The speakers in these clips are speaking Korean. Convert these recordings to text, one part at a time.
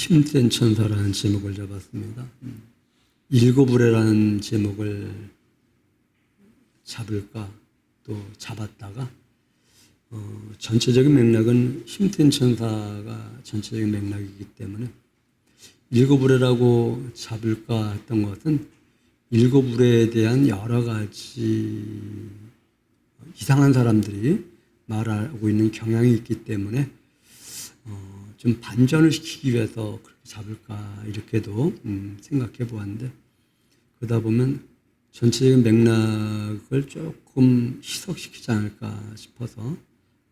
힘센 천사라는 제목을 잡았습니다. 일곱으레라는 제목을 잡을까 또 잡았다가 전체적인 맥락은 힘센 천사가 전체적인 맥락이기 때문에 일곱으레라고 잡을까 했던 것은 일곱으레에 대한 여러 가지 이상한 사람들이 말하고 있는 경향이 있기 때문에 좀 반전을 시키기 위해서 그렇게 잡을까 이렇게도 생각해 보았는데, 그러다 보면 전체적인 맥락을 조금 희석시키지 않을까 싶어서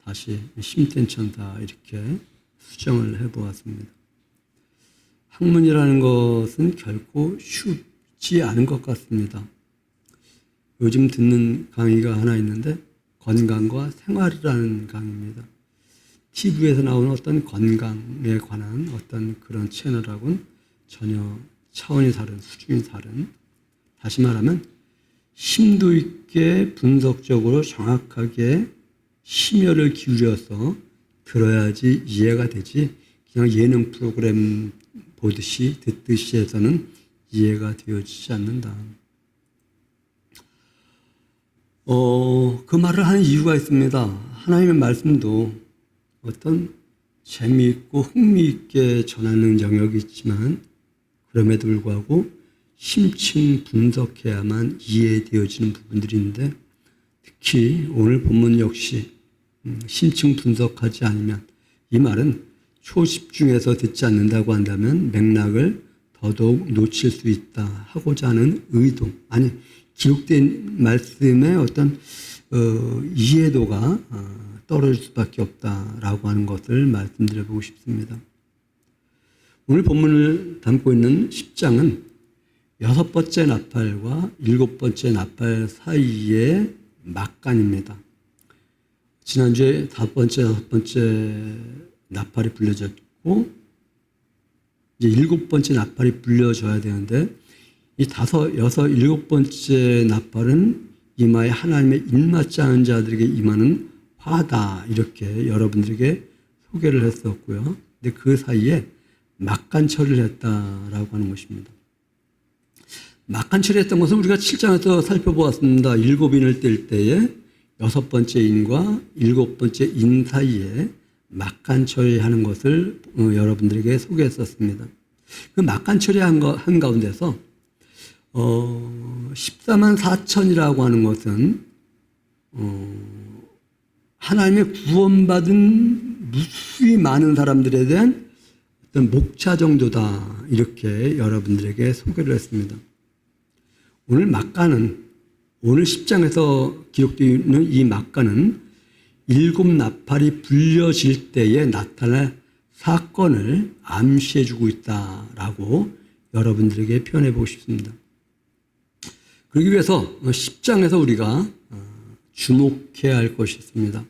다시 힘센 천사 이렇게 수정을 해 보았습니다. 학문이라는 것은 결코 쉽지 않은 것 같습니다. 요즘 듣는 강의가 하나 있는데 건강과 생활이라는 강의입니다. TV에서 나오는 어떤 건강에 관한 어떤 그런 채널하고는 전혀 차원이 다른, 수준이 다른, 다시 말하면 심도 있게 분석적으로 정확하게 심혈을 기울여서 들어야지 이해가 되지, 그냥 예능 프로그램 보듯이 듣듯이 해서는 이해가 되어지지 않는다. 그 말을 하는 이유가 있습니다. 하나님의 말씀도 어떤 재미있고 흥미있게 전하는 영역이 있지만 그럼에도 불구하고 심층 분석해야만 이해되어지는 부분들이 있는데, 특히 오늘 본문 역시 심층 분석하지 않으면, 이 말은 초집중해서 듣지 않는다고 한다면 맥락을 더더욱 놓칠 수 있다 하고자 하는 의도, 아니 기록된 말씀의 어떤 이해도가 떨어질 수밖에 없다라고 하는 것을 말씀드려보고 싶습니다. 오늘 본문을 담고 있는 10장은 6번째 나팔과 7번째 나팔 사이의 막간입니다. 지난주에 5번째, 6번째 나팔이 불려졌고 이제 7번째 나팔이 불려져야 되는데, 이 5, 6, 7번째 나팔은 이마에 하나님의 입맞지 않은 자들에게 임하는 화다, 이렇게 여러분들에게 소개를 했었고요. 근데 그 사이에 막간 처리를 했다라고 하는 것입니다. 막간 처리했던 것은 우리가 7장에서 살펴보았습니다. 7인을 뗄 때에 6번째 인과 7번째 인 사이에 막간 처리하는 것을 여러분들에게 소개했었습니다. 그 막간 처리한 한 가운데서 14만 4천이라고 하는 것은 하나님의 구원받은 무수히 많은 사람들에 대한 어떤 목차 정도다, 이렇게 여러분들에게 소개를 했습니다. 오늘 막간은, 오늘 10장에서 기록되어 있는 이 막간은 7 나팔이 불려질 때에 나타날 사건을 암시해주고 있다라고 여러분들에게 표현해 보고 싶습니다. 그러기 위해서 10장에서 우리가 주목해야 할 것이 있습니다.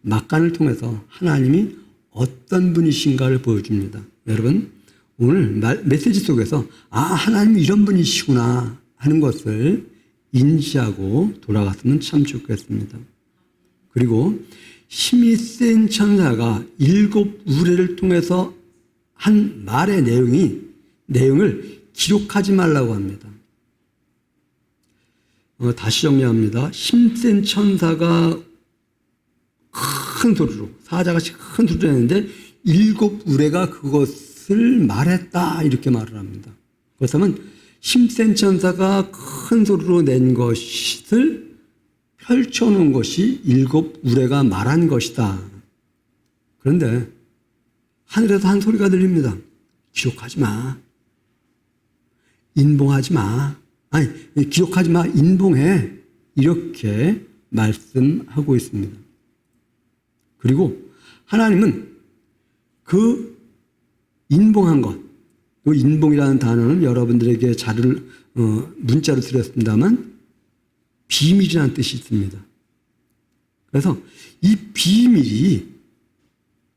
막간을 통해서 하나님이 어떤 분이신가를 보여줍니다. 여러분, 오늘 메시지 속에서 하나님이 이런 분이시구나 하는 것을 인지하고 돌아갔으면 참 좋겠습니다. 그리고 힘이 센 천사가 7 우레를 통해서 한 말의 내용을 기록하지 말라고 합니다. 다시 정리합니다. 힘센 천사가 큰 소리로, 사자같이 큰 소리를 했는데 7 우레가 그것을 말했다, 이렇게 말을 합니다. 그렇다면 힘센 천사가 큰 소리로 낸 것을 펼쳐놓은 것이 7 우레가 말한 것이다. 그런데 하늘에서 한 소리가 들립니다. 기록하지 마. 인봉하지 마. 기록하지 마. 인봉해. 이렇게 말씀하고 있습니다. 그리고 하나님은 그 인봉한 것, 그 인봉이라는 단어는 여러분들에게 자료를 문자로 드렸습니다만 비밀이라는 뜻이 있습니다. 그래서 이 비밀이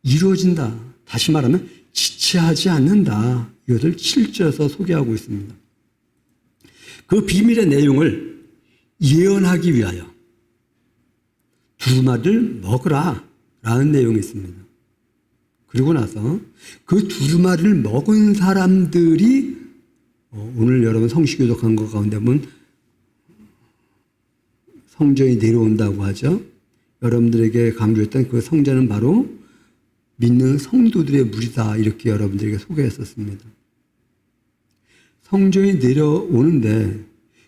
이루어진다, 다시 말하면 지체하지 않는다, 이것을 7절에서 소개하고 있습니다. 그 비밀의 내용을 예언하기 위하여 두루마리를 먹으라 라는 내용이 있습니다. 그리고 나서 그 두루마리를 먹은 사람들이 오늘 여러분 성시교독한 것 가운데 보면 성전이 내려온다고 하죠. 여러분들에게 강조했던 그 성전은 바로 믿는 성도들의 무리다 이렇게 여러분들에게 소개했었습니다. 성전이 내려오는데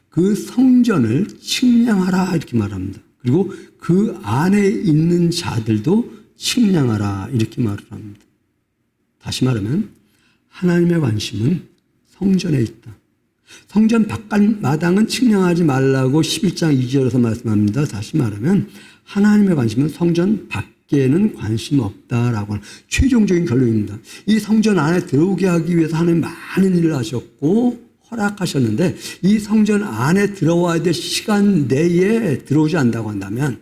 그 성전을 측량하라 이렇게 말합니다. 그리고 그 안에 있는 자들도 측량하라 이렇게 말을 합니다. 다시 말하면 하나님의 관심은 성전에 있다. 성전 바깥마당은 측량하지 말라고 11장 2절에서 말씀합니다. 다시 말하면 하나님의 관심은 성전 밖에는 관심 없다라고 하는 최종적인 결론입니다. 이 성전 안에 들어오게 하기 위해서 하나님 많은 일을 하셨고 허락하셨는데 이 성전 안에 들어와야 될 시간 내에 들어오지 않는다고 한다면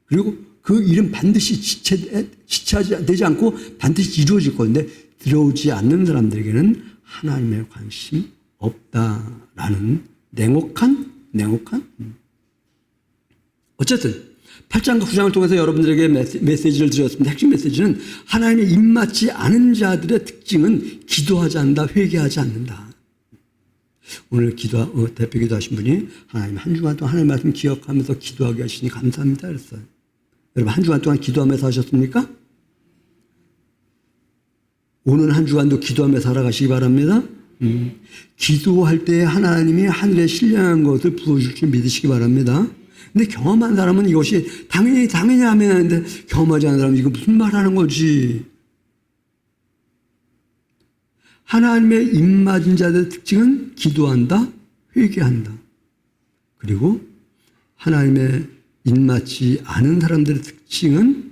그리고 그 일은 반드시 지체되지 않고 반드시 이루어질 건데 들어오지 않는 사람들에게는 하나님의 관심 없다라는 냉혹한 어쨌든 8장과 9장을 통해서 여러분들에게 메시지를 드렸습니다. 핵심 메시지는 하나님의 입맞지 않은 자들의 특징은 기도하지 않는다, 회개하지 않는다. 오늘 대표 기도하신 분이 하나님 한 주간 동안 하나님의 말씀 기억하면서 기도하게 하시니 감사합니다 그랬어요. 여러분 한 주간 동안 기도하면서 하셨습니까? 오늘 한 주간도 기도하면서 살아가시기 바랍니다. 기도할 때 하나님이 하늘에 신령한 것을 부어줄 줄 믿으시기 바랍니다. 근데 경험한 사람은 이것이 당연히 하면 하는데 경험하지 않은 사람은 이거 무슨 말 하는 거지? 하나님의 입맞은 자들의 특징은 기도한다, 회개한다. 그리고 하나님의 입맞지 않은 사람들의 특징은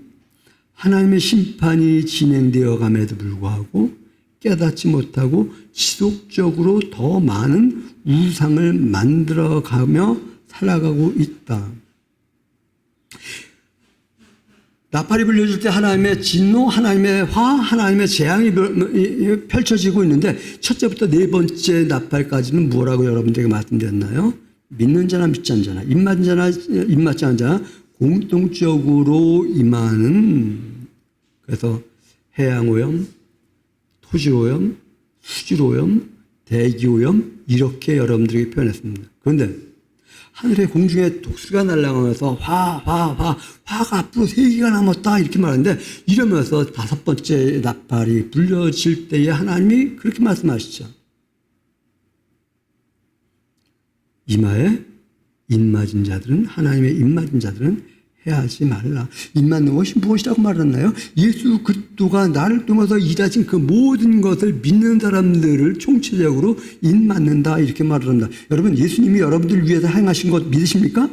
하나님의 심판이 진행되어 감에도 불구하고 깨닫지 못하고 지속적으로 더 많은 우상을 만들어가며 살아가고 있다. 나팔이 불려질 때 하나님의 진노, 하나님의 화, 하나님의 재앙이 펼쳐지고 있는데 첫째부터 네 번째 나팔까지는 뭐라고 여러분들에게 말씀드렸나요? 믿는 자나 믿지 않는 자나 입맞은 자나 입맞지 않는 자나 공통적으로 임하는 그래서 해양오염, 토지오염, 수질오염, 대기오염 이렇게 여러분들에게 표현했습니다. 그런데 하늘의 공중에 독수리가 날아가면서 화가 앞으로 3개가 남았다 이렇게 말하는데 이러면서 5번째 나팔이 불려질 때에 하나님이 그렇게 말씀하시죠. 이마에 입맞은 자들은 하나님의 입맞은 자들은 해하지 말라. 입맞는 것이 무엇이라고 말했나요? 예수 그리스도가 나를 통해서 일하신 그 모든 것을 믿는 사람들을 총체적으로 입맞는다 이렇게 말을 합니다. 여러분 예수님이 여러분들을 위해서 행하신 것 믿으십니까?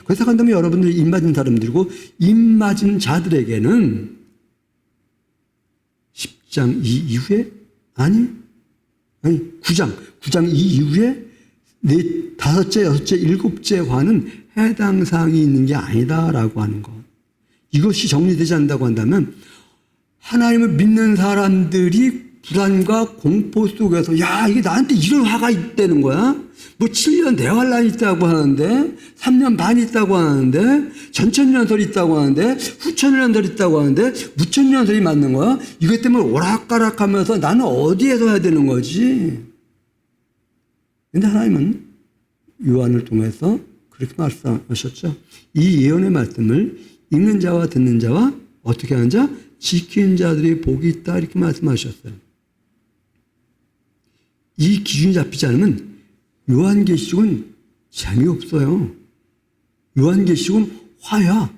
그래서 한다면 여러분들이 입맞은 사람들이고 입맞은 자들에게는 10장 이 이후에 아니 9장 이 이후에 다섯째, 여섯째, 일곱째 화는 해당 사항이 있는 게 아니다라고 하는 것. 이것이 정리되지 않는다고 한다면 하나님을 믿는 사람들이 불안과 공포 속에서 야 이게 나한테 이런 화가 있다는 거야? 뭐 7년 대환란이 있다고 하는데 3년 반이 있다고 하는데 전천년설이 있다고 하는데 후천년설이 있다고 하는데 무천년설이 맞는 거야? 이것 때문에 오락가락하면서 나는 어디에서 해야 되는 거지? 근데 하나님은 요한을 통해서 그렇게 말씀하셨죠. 이 예언의 말씀을 읽는 자와 듣는 자와 어떻게 하는 자? 지키는 자들이 복이 있다 이렇게 말씀하셨어요. 이 기준이 잡히지 않으면 요한계시록은 재미없어요. 요한계시록은 화야,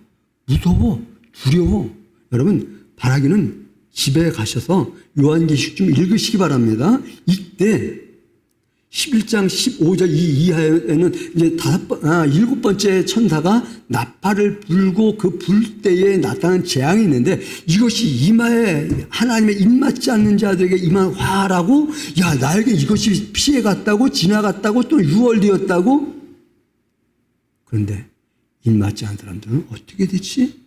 무서워, 두려워. 여러분 바라기는 집에 가셔서 요한계시록 좀 읽으시기 바랍니다. 이때 11장 15절 이 이하에는 이제 7번째 천사가 나팔을 불고 그 불 때에 나타난 재앙이 있는데 이것이 이마에 하나님의 입맞지 않는 자들에게 임한 화라고 야 나에게 이것이 피해갔다고 지나갔다고 또 유월되었다고 그런데 입맞지 않은 사람들은 어떻게 되지?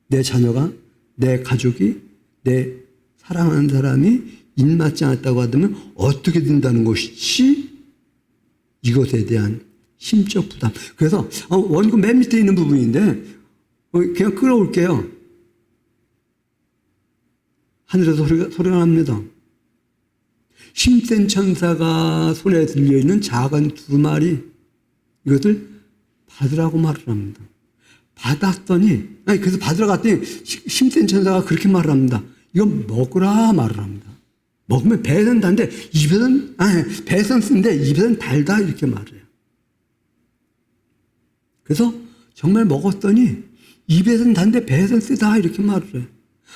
내 자녀가 내 가족이 내 사랑하는 사람이 입맞지 않았다고 하면 어떻게 된다는 것이지 이것에 대한 심적 부담. 그래서 원고 맨 밑에 있는 부분인데 그냥 끌어올게요. 하늘에서 소리가 납니다. 힘센 천사가 손에 들려있는 작은 두 마리, 이것을 받으라고 말을 합니다. 그래서 받으러 갔더니 힘센 천사가 그렇게 말을 합니다. 이건 먹으라 말을 합니다. 먹으면 배에서는 단데 배에서는 쓴데 입에서는 달다 이렇게 말해요. 그래서 정말 먹었더니 입에서는 단데 배에서는 쓰다 이렇게 말을 해요.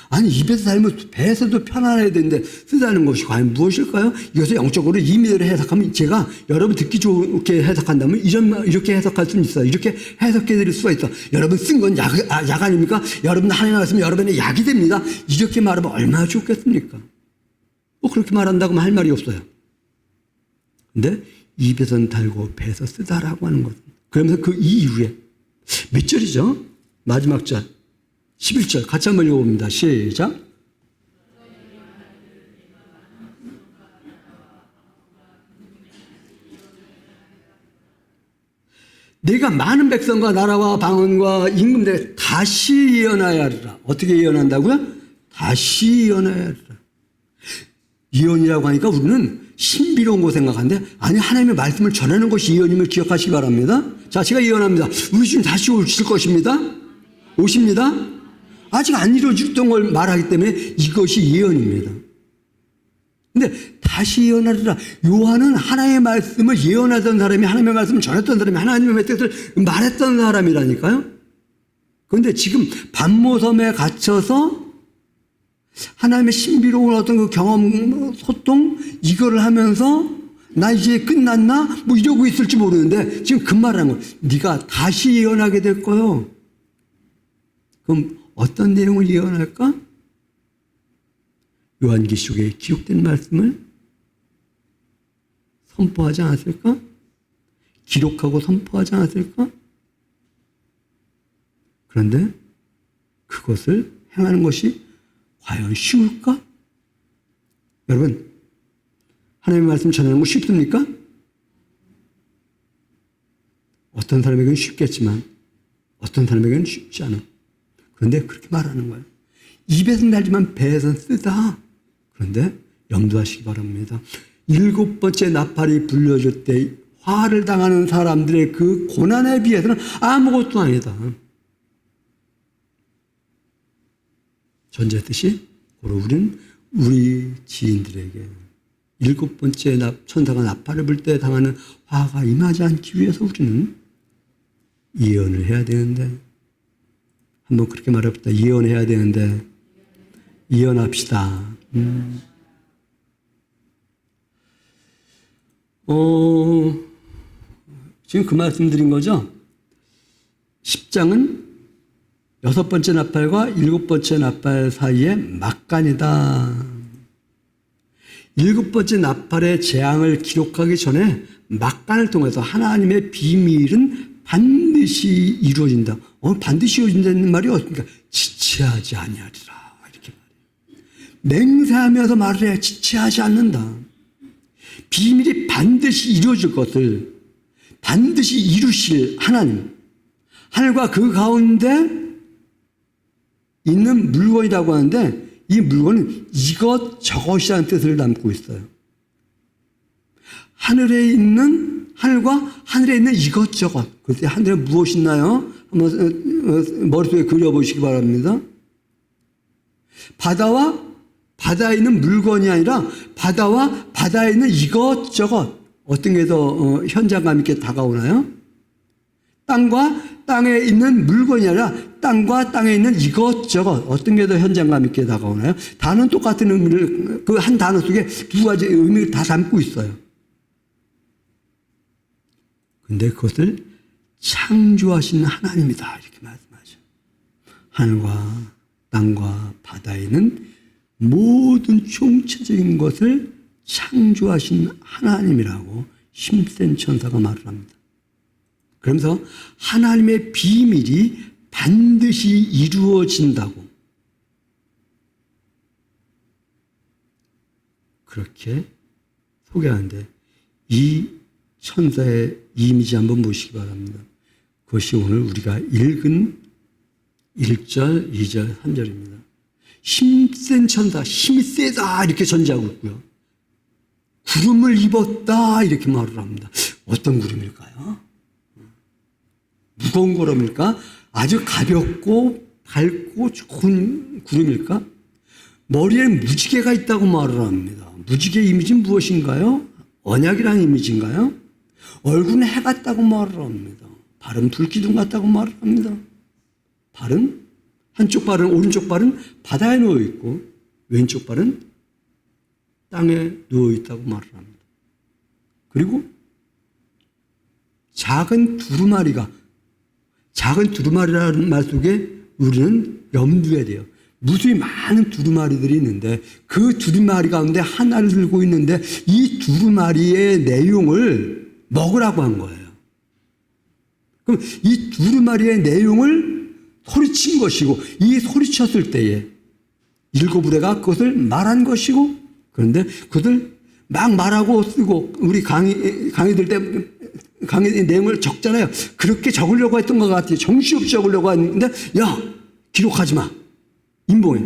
아니 입에서 달면 배에서도 편안해야 되는데 쓰다는 것이 과연 무엇일까요? 이것을 영적으로 임의대로 해석하면, 제가 여러분 듣기 좋게 해석한다면 이렇게 해석할 수는 있어요. 이렇게 해석해 드릴 수가 있어. 여러분 쓴 건 약 아닙니까? 여러분 하나님 말씀은 여러분의 약이 됩니다. 이렇게 말하면 얼마나 좋겠습니까? 뭐 그렇게 말한다고 할 말이 없어요. 근데 입에서는 달고 배에서 쓰다라고 하는 것. 그러면서 그 이후에 몇 절이죠? 마지막 절 11절 같이 한번 읽어봅니다. 시작. 내가 많은 백성과 나라와 방언과 임금들에게 다시 예언하여 하리라. 어떻게 예언한다고요? 다시 예언하여 하리라. 예언이라고 하니까 우리는 신비로운 거 생각하는데, 아니 하나님의 말씀을 전하는 것이 예언임을 기억하시기 바랍니다. 자, 제가 예언합니다. 우리 주님 다시 오실 것입니다. 오십니다. 아직 안 이루어졌던 걸 말하기 때문에 이것이 예언입니다. 근데 다시 예언하리라. 요한은 하나님의 말씀을 예언하던 사람이, 하나님의 말씀을 전했던 사람이, 하나님의 뜻을 말했던 사람이라니까요. 그런데 지금 반모섬에 갇혀서 하나님의 신비로운 어떤 그 경험, 소통, 이거를 하면서 나 이제 끝났나? 뭐 이러고 있을지 모르는데 지금 그 말을 하는 거예요. 네가 다시 예언하게 될 거요. 그럼 어떤 내용을 예언할까? 요한계시록에 기록된 말씀을 선포하지 않았을까? 기록하고 선포하지 않았을까? 그런데 그것을 행하는 것이 과연 쉬울까? 여러분, 하나님의 말씀 전하는 거 쉽습니까? 어떤 사람에게는 쉽겠지만 어떤 사람에게는 쉽지 않아. 그런데 그렇게 말하는 거예요. 입에서는 달지만 배에서는 쓰다. 그런데 염두하시기 바랍니다. 7번째 나팔이 불려질 때 화를 당하는 사람들의 그 고난에 비해서는 아무것도 아니다. 전제했듯이 우리는 우리 지인들에게 7번째 천사가 나팔을 불 때 당하는 화가 임하지 않기 위해서 우리는 예언을 해야 되는데, 한번 그렇게 말해봅시다. 예언해야 되는데 예언합시다. 지금 그 말씀 드린 거죠? 10장은 6번째 나팔과 7번째 나팔 사이에 막간이다. 7번째 나팔의 재앙을 기록하기 전에 막간을 통해서 하나님의 비밀은 반드시 이루어진다. 반드시 이루어진다는 말이 어떻습니까? 지체하지 아니하리라. 이렇게 말해요. 맹세하면서 말을 해야 지체하지 않는다. 비밀이 반드시 이루어질 것을 반드시 이루실 하나님. 하늘과 그 가운데 있는 물건이라고 하는데, 이 물건은 이것저것이라는 뜻을 담고 있어요. 하늘과 하늘에 있는 이것저것. 그때 하늘에 무엇이 있나요? 한번 머릿속에 그려보시기 바랍니다. 바다와 바다에 있는 물건이 아니라 바다와 바다에 있는 이것저것. 어떤 게 더 현장감 있게 다가오나요? 땅과 땅에 있는 물건이 아니라 땅과 땅에 있는 이것저것. 어떤 게 더 현장감 있게 다가오나요? 단어는 똑같은 의미를, 그 한 단어 속에 두 가지 의미를 다 담고 있어요. 근데 그것을 창조하신 하나님이다. 이렇게 말씀하죠. 하늘과 땅과 바다에 있는 모든 총체적인 것을 창조하신 하나님이라고 힘센 천사가 말을 합니다. 그러면서 하나님의 비밀이 반드시 이루어진다고 그렇게 소개하는데, 이 천사의 이미지 한번 보시기 바랍니다. 그것이 오늘 우리가 읽은 1절, 2절, 3절입니다. 힘센 천사, 힘이 세다 이렇게 전제하고 있고요. 구름을 입었다 이렇게 말을 합니다. 어떤 구름일까요? 무거운 구름일까? 아주 가볍고 밝고 좋은 구름일까? 머리에는 무지개가 있다고 말을 합니다. 무지개 이미지는 무엇인가요? 언약이라는 이미지인가요? 얼굴은 해 같다고 말을 합니다. 발은 불기둥 같다고 말을 합니다. 발은 한쪽 발은 오른쪽 발은 바다에 누워 있고 왼쪽 발은 땅에 누워 있다고 말을 합니다. 그리고 작은 두루마리라는 말 속에 우리는 염두해야 돼요. 무수히 많은 두루마리들이 있는데 그 두루마리 가운데 하나를 들고 있는데 이 두루마리의 내용을 먹으라고 한 거예요. 그럼 이 두루마리의 내용을 소리친 것이고 이 소리쳤을 때에 일곱 우레가 그것을 말한 것이고 그런데 그것을 막 말하고 쓰고 우리 강의들 때 강의 내용을 적잖아요. 그렇게 적으려고 했던 것 같아요. 정신없이 적으려고 했는데 야 기록하지 마. 인봉에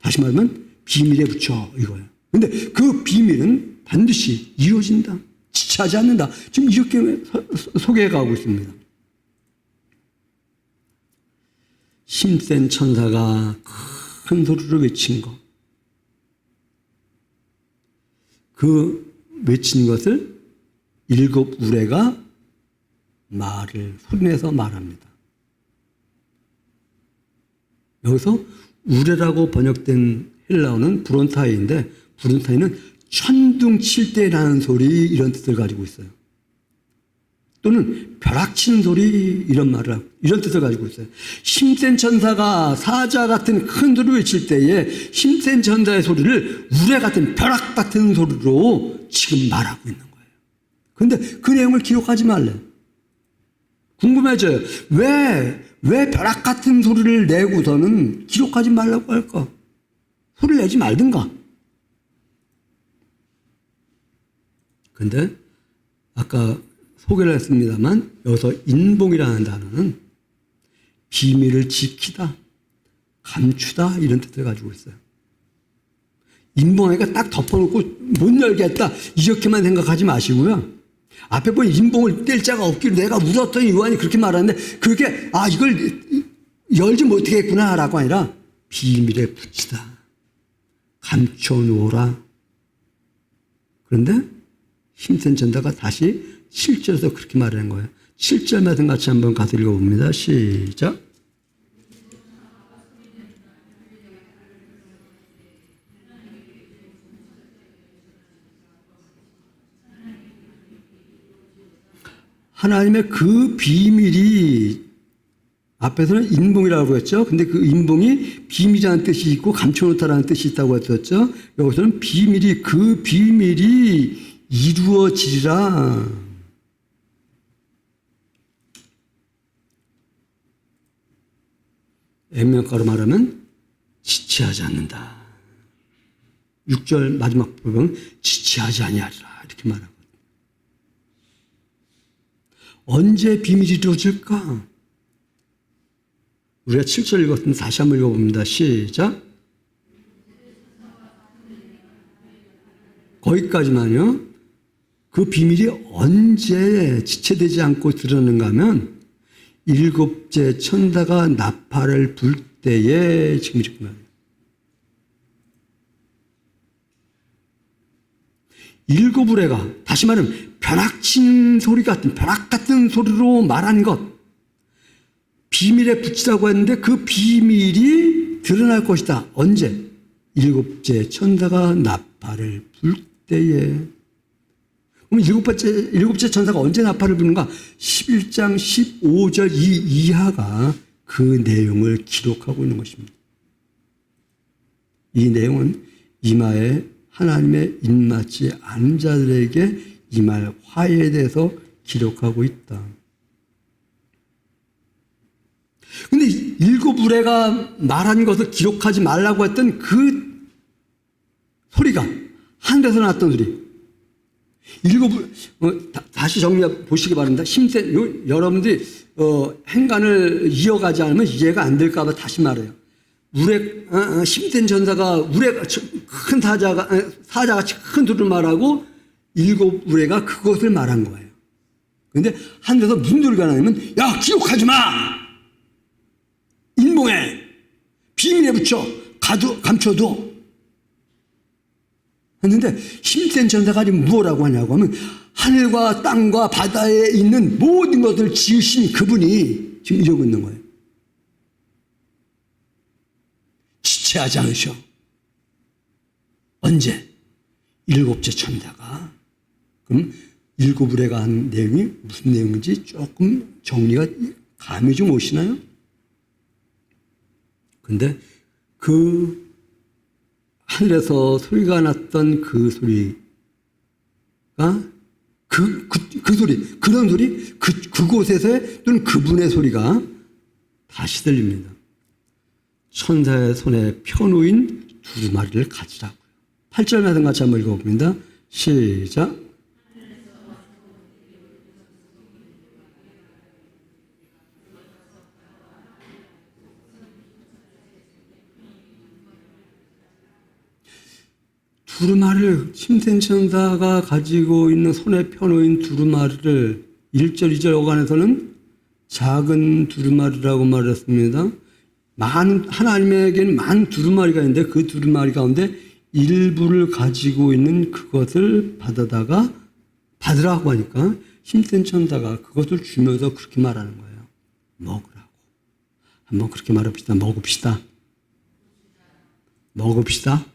다시 말하면 비밀에 붙여 이거예요. 근데 그 비밀은 반드시 이루어진다. 지체하지 않는다. 지금 이렇게 소개해 가고 있습니다. 힘센 천사가 큰 소리로 외친 것. 그 외친 것을 일곱 우레가 소리내서 말합니다. 여기서 우레라고 번역된 헬라어는 브론타이인데 브론타이는 천둥칠 때 나는 소리 이런 뜻을 가지고 있어요. 또는 벼락치는 소리 이런 뜻을 가지고 있어요. 힘센 천사가 사자 같은 큰 소리를 외칠 때에 힘센 천사의 소리를 우레 같은 벼락 같은 소리로 지금 말하고 있는 거예요. 그런데 그 내용을 기록하지 말래. 궁금해져요. 왜 벼락 같은 소리를 내고서는 기록하지 말라고 할까? 소리를 내지 말든가. 그런데 아까 소개를 했습니다만 여기서 인봉이라는 단어는 비밀을 지키다, 감추다 이런 뜻을 가지고 있어요. 인봉하니까 딱 덮어놓고 못 열겠다 이렇게만 생각하지 마시고요. 앞에 보니 인봉을 뗄 자가 없기를 내가 울었더니 요한이 그렇게 말하는데 그게 이걸 열지 못하겠구나 라고 아니라 비밀에 붙이다, 감춰놓으라. 그런데 힘센 천사가 다시 7절에서 그렇게 말하는 거예요. 7절 말씀 같이 한번 가서 읽어봅니다. 시작. 하나님의 그 비밀이 앞에서는 인봉이라고 했죠. 근데 그 인봉이 비밀이라는 뜻이 있고 감춰놓다라는 뜻이 있다고 했었죠. 여기서는 그 비밀이 이루어지리라. 액면가로 말하면 지체하지 않는다. 6절 마지막 부분 지체하지 아니하리라 이렇게 말하고. 언제 비밀이 이루어질까? 우리가 7절 읽었는데 다시 한번 읽어봅니다. 시작. 거기까지만요. 그 비밀이 언제 지체되지 않고 드러나는가 하면 일곱째 천사가 나팔을 불 때에 지금 이렇게 말해요. 일곱 우레가 다시 말하면 벼락친 소리 같은 벼락 같은 소리로 말한 것 비밀에 붙이라고 했는데 그 비밀이 드러날 것이다. 언제? 일곱째 천사가 나팔을 불 때에. 그럼 일곱째 천사가 언제 나팔을 부는가? 11장 15절 이하가 그 내용을 기록하고 있는 것입니다. 이 내용은 이마에 하나님의 입맞지 않은 자들에게 임할 화해에 대해서 기록하고 있다. 근데 일곱 우레가 말한 것을 기록하지 말라고 했던 그 소리가 하늘에서 나왔던 소리. 다시 정리해 보시기 바랍니다. 여러분들이 행간을 이어가지 않으면 이해가 안 될까 봐 다시 말해요. 힘센 전사가 큰 사자가 큰 둘을 말하고 7 우레가 그것을 말한 거예요. 그런데 하늘에서 무슨 소리가 나냐면, 야, 기록하지 마! 인봉해! 비밀에 붙여! 감춰둬! 했는데 힘센 전사가 지금 뭐라고 하냐고 하면, 하늘과 땅과 바다에 있는 모든 것을 지으신 그분이 지금 이러고 있는 거예요. 지체하지 않으셔. 언제? 7째 천사가. 그럼 7 우레가 한 내용이 무슨 내용인지 조금 정리가 감이 좀 오시나요? 근데 그 하늘에서 소리가 났던 그 소리가 그런 소리, 그곳에서의 또는 그분의 소리가 다시 들립니다. 천사의 손에 펴놓인 두루마리를 가지라고요. 8절 말씀 같이 한번 읽어봅니다. 시작. 두루마리를, 힘센 천사가 가지고 있는 손에 펴놓인 두루마리를 1절, 2절 어간에서는 작은 두루마리라고 말했습니다. 하나님에게는 많은 두루마리가 있는데 그 두루마리 가운데 일부를 가지고 있는 그것을 받으라고 하니까 힘센 천사가 그것을 주면서 그렇게 말하는 거예요. 먹으라고. 한번 그렇게 말해봅시다. 먹읍시다.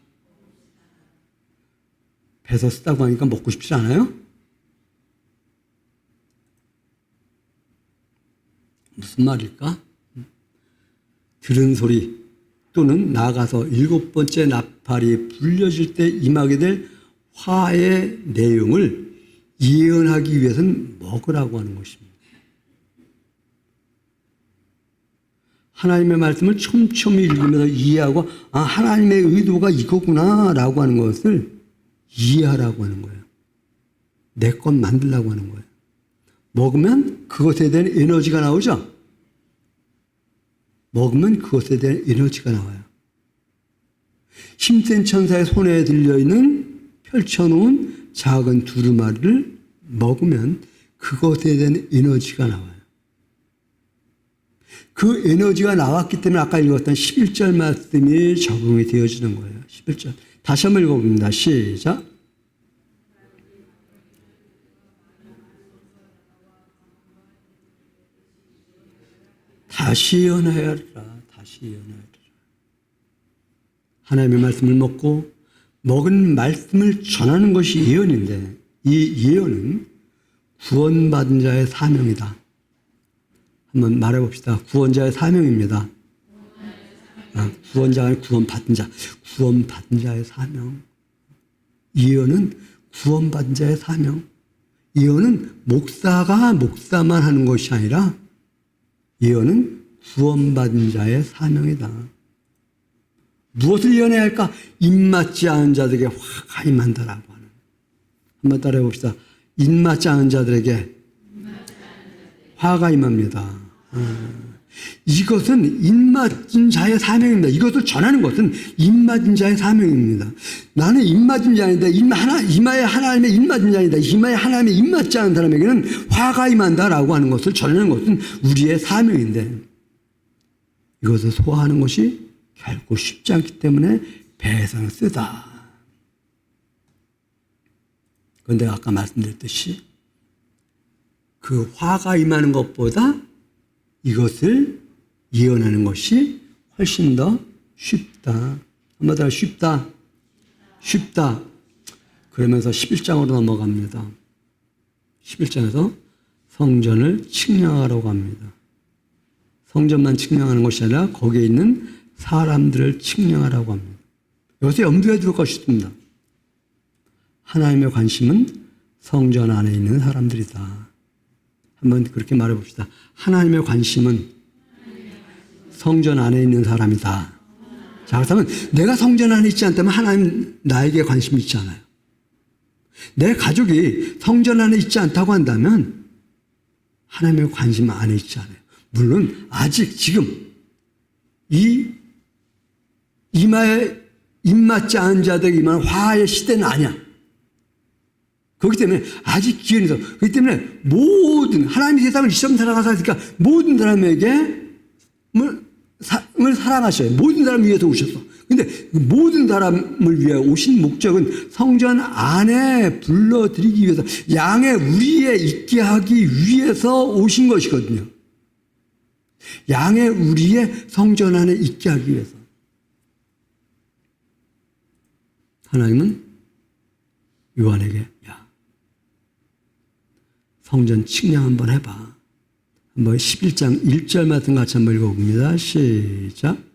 배서 쓰다고 하니까 먹고 싶지 않아요? 무슨 말일까? 들은 소리 또는 나가서 7번째 나팔이 불려질 때 임하게 될 화의 내용을 예언하기 위해서는 먹으라고 하는 것입니다. 하나님의 말씀을 촘촘히 읽으면서 이해하고, 아, 하나님의 의도가 이거구나 라고 하는 것을 이해하라고 하는 거예요. 내 것 만들라고 하는 거예요. 먹으면 그것에 대한 에너지가 나오죠? 먹으면 그것에 대한 에너지가 나와요. 힘센 천사의 손에 들려있는 펼쳐놓은 작은 두루마리를 먹으면 그것에 대한 에너지가 나와요. 그 에너지가 나왔기 때문에 아까 읽었던 11절 말씀이 적용이 되어지는 거예요. 11절. 다시 한번 읽어봅니다. 시작. 다시 예언하여라. 하나님의 말씀을 먹고 먹은 말씀을 전하는 것이 예언인데, 이 예언은 구원받은 자의 사명이다. 한번 말해봅시다. 구원자의 사명입니다. 구원자가 아니라 구원받은 자. 구원받은 자의 사명. 예언은 구원받은 자의 사명. 예언은 목사가 목사만 하는 것이 아니라 예언은 구원받은 자의 사명이다. 무엇을 예언해야 할까? 입맞지 않은 자들에게 화가 임한다라고 하는. 한번 따라해 봅시다. 입맞지 않은 자들에게 화가 임합니다. 이것은 입맞은 자의 사명입니다. 이것을 전하는 것은 입맞은 자의 사명입니다. 나는 입맞은 자인데 이마에 하나님의 입맞은 자이다. 이마에 하나님의 입맞지 않은 사람에게는 화가 임한다라고 하는 것을 전하는 것은 우리의 사명인데, 이것을 소화하는 것이 결코 쉽지 않기 때문에 배에서는 쓰다. 그런데 아까 말씀드렸듯이 그 화가 임하는 것보다 이것을 예언하는 것이 훨씬 더 쉽다. 한번 더 쉽다. 그러면서 11장으로 넘어갑니다. 11장에서 성전을 측량하라고 합니다. 성전만 측량하는 것이 아니라 거기에 있는 사람들을 측량하라고 합니다. 여기서 염두에 둘 것이 있습니다. 하나님의 관심은 성전 안에 있는 사람들이다. 한번 그렇게 말해봅시다. 하나님의 관심은 성전 안에 있는 사람이다. 자, 그렇다면 내가 성전 안에 있지 않다면 하나님 나에게 관심이 있지 않아요. 내 가족이 성전 안에 있지 않다고 한다면 하나님의 관심 안에 있지 않아요. 물론 아직 지금 이 이마에 입맞지 않은 자들에게 임하는 화의 시대는 아니야. 그렇기 때문에 아직 기회는 있어. 그렇기 때문에 모든 하나님이 세상을 이처럼 사랑하시니까 모든 사람에게 을 사랑하셔요. 모든 사람을 위해서 오셨어. 근데 모든 사람을 위해 오신 목적은 성전 안에 불러들이기 위해서 양의 우리에 있게 하기 위해서 오신 것이거든요. 양의 우리에 성전 안에 있게 하기 위해서. 하나님은 요한에게 야 성전 측량 한번 해봐. 한번 11장 1절 말씀 같이 한번 읽어봅니다. 시작.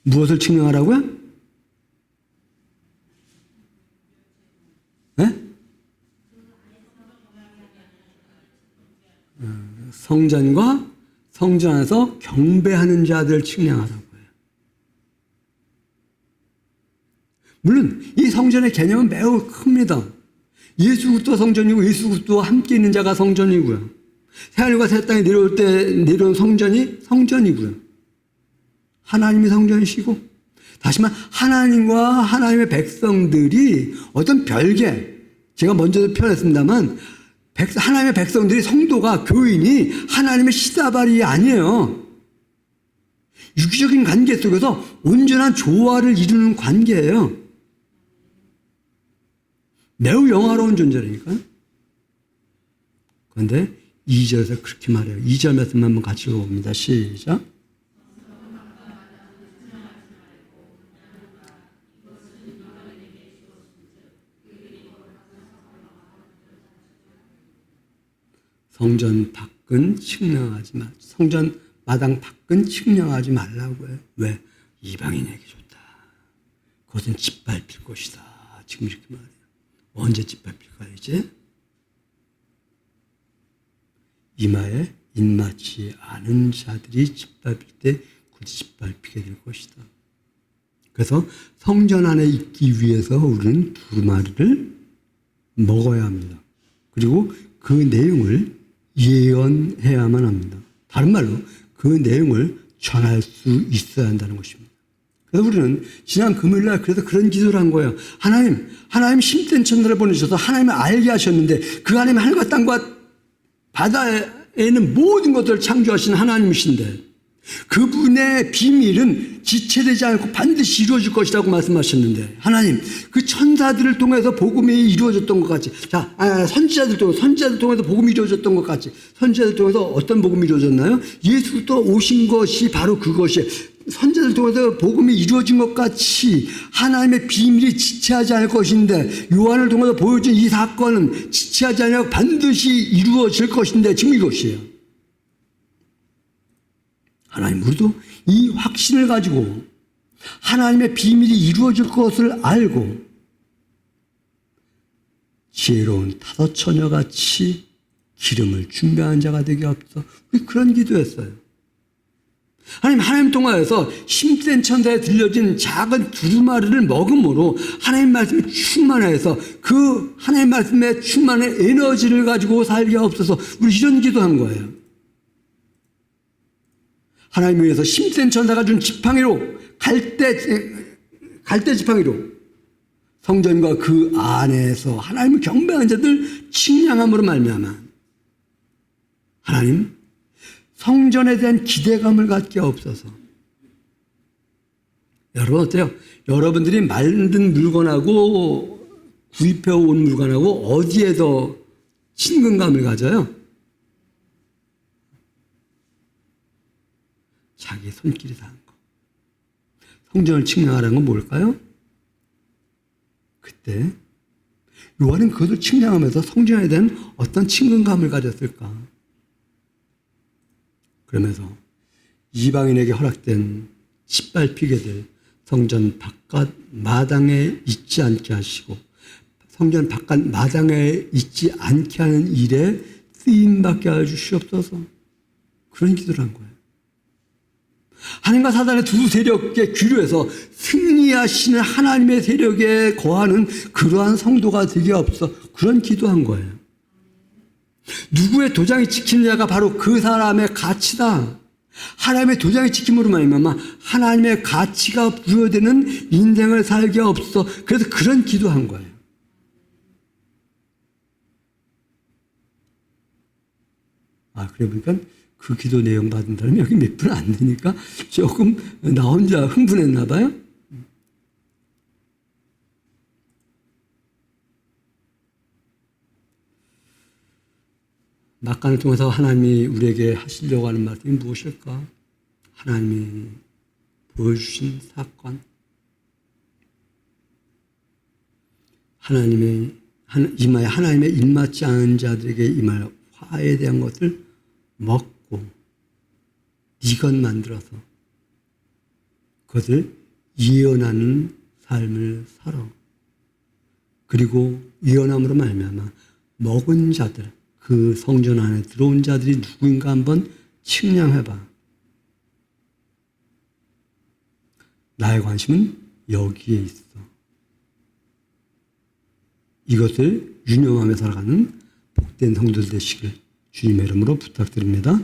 무엇을 측량하라고요? 네? 성전과 성전 안에서 경배하는 자들을 측량하라고 해요. 물론 이 성전의 개념은 매우 큽니다. 예수 그리스도 성전이고 예수 그리스도와 함께 있는 자가 성전이고요. 새하늘과 새 땅에 내려올 때 내려온 성전이 성전이고요. 하나님이 성전이시고 다시 말해 하나님과 하나님의 백성들이 어떤 별개 제가 먼저 표현했습니다만 하나님의 백성들이 성도가 교인이 하나님의 시다발이 아니에요. 육적인 관계 속에서 온전한 조화를 이루는 관계예요. 매우 영화로운 존재라니까요. 그런데 2절에서 그렇게 말해요. 2절 말씀 한번 같이 읽어봅니다. 시작. 성전 밖은 측량하지 마. 성전 마당 밖은 측량하지 말라고 해요. 왜? 이방인에게 좋다. 그것은 짓밟힐 것이다. 지금 이렇게 말해요. 언제 짓밟힐까요, 이제? 이마에 입맞지 않은 자들이 짓밟힐 때 굳이 짓밟히게 될 것이다. 그래서 성전 안에 있기 위해서 우리는 두루마리를 먹어야 합니다. 그리고 그 내용을 예언해야만 합니다. 다른 말로 그 내용을 전할 수 있어야 한다는 것입니다. 그래서 우리는 지난 금요일날 그래서 그런 기도를 한 거예요. 하나님 심된 천사를 보내셔서 하나님을 알게 하셨는데 그 하나님 하늘과 땅과 바다에 있는 모든 것들을 창조하신 하나님이신데 그분의 비밀은 지체되지 않고 반드시 이루어질 것이라고 말씀하셨는데 하나님 그 천사들을 통해서 복음이 이루어졌던 것 같이 선지자들 통해서 복음이 이루어졌던 것 같이 선지자들 통해서 어떤 복음이 이루어졌나요? 예수 그리스도 오신 것이 바로 그것이 선지자들 통해서 복음이 이루어진 것 같이 하나님의 비밀이 지체하지 않을 것인데 요한을 통해서 보여준 이 사건은 지체하지 않고 반드시 이루어질 것인데 지금 이것이에요. 하나님 우리도 이 확신을 가지고 하나님의 비밀이 이루어질 것을 알고 지혜로운 타도 처녀같이 기름을 준비한 자가 되게 하옵소서. 우리 그런 기도했어요. 하나님 통하여서 힘센 천사에 들려진 작은 두루마리를 먹음으로 하나님 말씀에 충만해서 그 하나님 말씀에 충만한 에너지를 가지고 살게 하옵소서. 우리 이런 기도한 거예요. 하나님을 위해서 힘센 천사가 준 지팡이로 갈대 지팡이로 성전과 그 안에서 하나님을 경배하는 자들 측량함으로 말미암아 하나님 성전에 대한 기대감을 갖게 하옵소서. 여러분 어때요? 여러분들이 만든 물건하고 구입해 온 물건하고 어디에 더 친근감을 가져요? 자기 손길이 닿은 거. 성전을 측량하라는 건 뭘까요? 그때 요한은 그것을 측량하면서 성전에 대한 어떤 친근감을 가졌을까? 그러면서 이방인에게 허락된 짓밟히게 될 성전 바깥 마당에 있지 않게 하시고 성전 바깥 마당에 있지 않게 하는 일에 쓰임받게 하여 주시옵소서. 그런 기도를 한 거예요. 하나님과 사단의 두 세력에 귀류해서 승리하시는 하나님의 세력에 거하는 그러한 성도가 되게 없어. 그런 기도한 거예요. 누구의 도장이 지키느냐가 바로 그 사람의 가치다. 하나님의 도장이 지킴으로 말미암아 하나님의 가치가 부여되는 인생을 살게 없어. 그래서 그런 기도한 거예요. 그래 보니까 그 기도 내용 받은 사람이 여기 몇 분 안 되니까 조금 나 혼자 흥분했나 봐요. 낙관을 통해서 하나님이 우리에게 하시려고 하는 말씀이 무엇일까? 하나님이 보여주신 사건, 이마에 하나님의 입맞지 않은 자들에게 임할 화에 대한 것을 먹고 이것 만들어서 그것을 예언하는 삶을 살아. 그리고 예언함으로 말미암아 먹은 자들, 그 성전 안에 들어온 자들이 누구인가 한번 측량해봐. 나의 관심은 여기에 있어. 이것을 유념하며 살아가는 복된 성도들 되시길 주님의 이름으로 부탁드립니다.